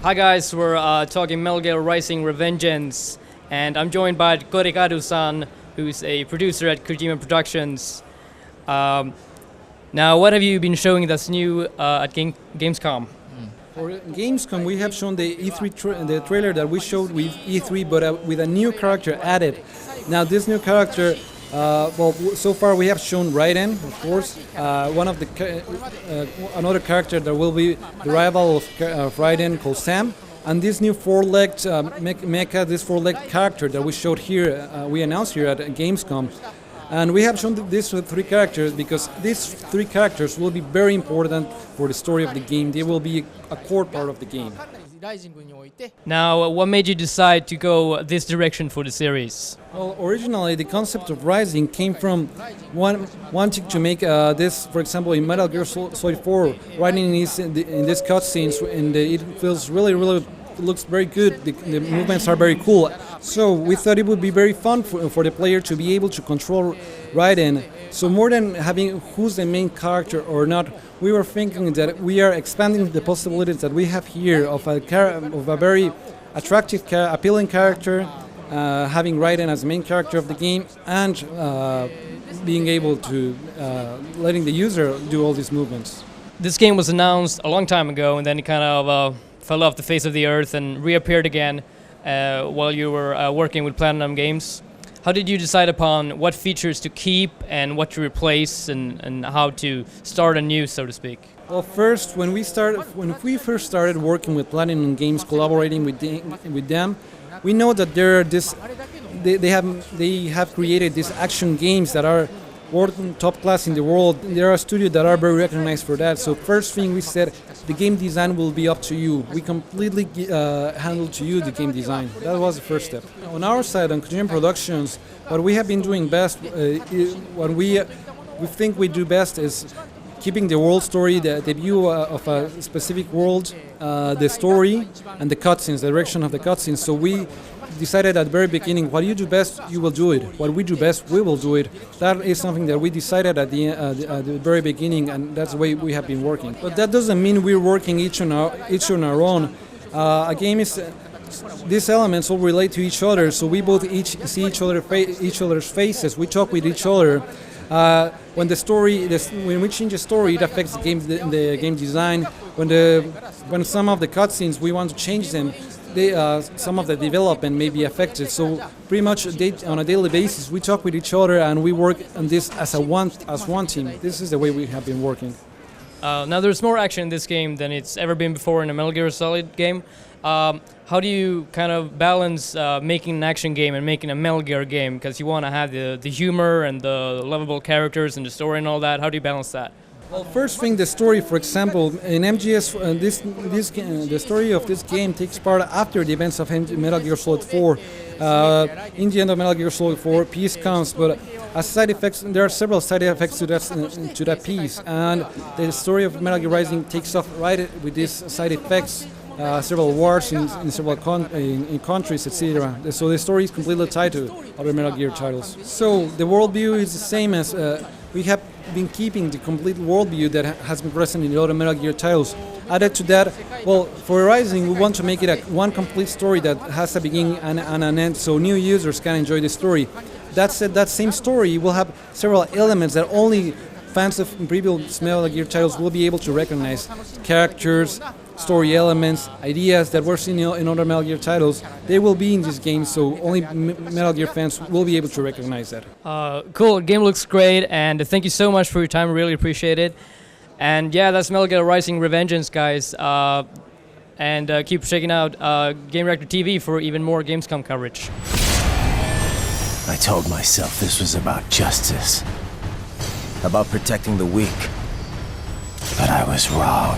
Hi guys, we're talking Metal Gear Rising Revengeance, and I'm joined by Korekado-san, who's a producer at Kojima Productions. Now, what have you been showing that's new at Gamescom? For Gamescom, we have shown the E3 the trailer that we showed with E3, but with a new character added. Now, this new character, so far we have shown Raiden, of course, another character that will be the rival of Raiden called Sam, and this new four-legged mecha, this four-legged character that we showed here, we announced here at Gamescom. And we have shown these three characters because these three characters will be very important for the story of the game. They will be a core part of the game. Now, what made you decide to go this direction for the series? Well, originally the concept of Rising came from wanting to make this, for example, in Metal Gear Solid 4, Raiden is in these cutscenes, and it feels really looks very good. The movements are very cool. So we thought it would be very fun for the player to be able to control Raiden. So more than having who's the main character or not, we were thinking that we are expanding the possibilities that we have here of a very attractive, appealing character, having Raiden as the main character of the game, and being able to letting the user do all these movements. This game was announced a long time ago, and then it kind of fell off the face of the earth and reappeared again while you were working with Platinum Games. How did you decide upon what features to keep and what to replace, and how to start anew, so to speak? Well, first, when we first started working with Platinum Games, collaborating with them, we know that they have created these action games that are top class in the world. There are studios that are very recognized for that. So first thing we said, the game design will be up to you. We completely handle to you the game design. That was the first step. On our side, on Kojima Productions, what we have been doing best, what we think we do best is keeping the world story, the view of a specific world, the story, and the cutscenes, the direction of the cutscenes. So we decided at the very beginning, what you do best, you will do it. What we do best, we will do it. That is something that we decided at the very beginning, and that's the way we have been working. But that doesn't mean we're working each on our own. A game is these elements all relate to each other, so we both see each other's faces. We talk with each other. When we change the story, it affects the game design. When some of the cutscenes we want to change them, some of the development may be affected. So pretty much on a daily basis, we talk with each other and we work on this as one team. This is the way we have been working. Now there's more action in this game than it's ever been before in a Metal Gear Solid game. How do you kind of balance making an action game and making a Metal Gear game? Because you want to have the humor and the lovable characters and the story and all that. How do you balance that? Well, first thing, the story. For example, in MGS, the story of this game takes part after the events of Metal Gear Solid 4. In the end of Metal Gear Solid 4, peace comes, but as side effects, there are several side effects to that peace, and the story of Metal Gear Rising takes off right with these side effects. Several wars in several countries, etc. So the story is completely tied to other Metal Gear titles. So the worldview is the same as we have been keeping the complete worldview that has been present in the other Metal Gear titles. Added to that, well, for Rising, we want to make it one complete story that has a beginning and an end, so new users can enjoy the story. That said, that same story will have several elements that only fans of previous Metal Gear titles will be able to recognize. Characters, story elements, ideas that were seen in other Metal Gear titles, they will be in this game, so only Metal Gear fans will be able to recognize that. Cool, the game looks great, and thank you so much for your time, really appreciate it. And yeah, that's Metal Gear Rising Revengeance, guys. And keep checking out Gamereactor TV for even more Gamescom coverage. I told myself this was about justice, about protecting the weak, but I was wrong.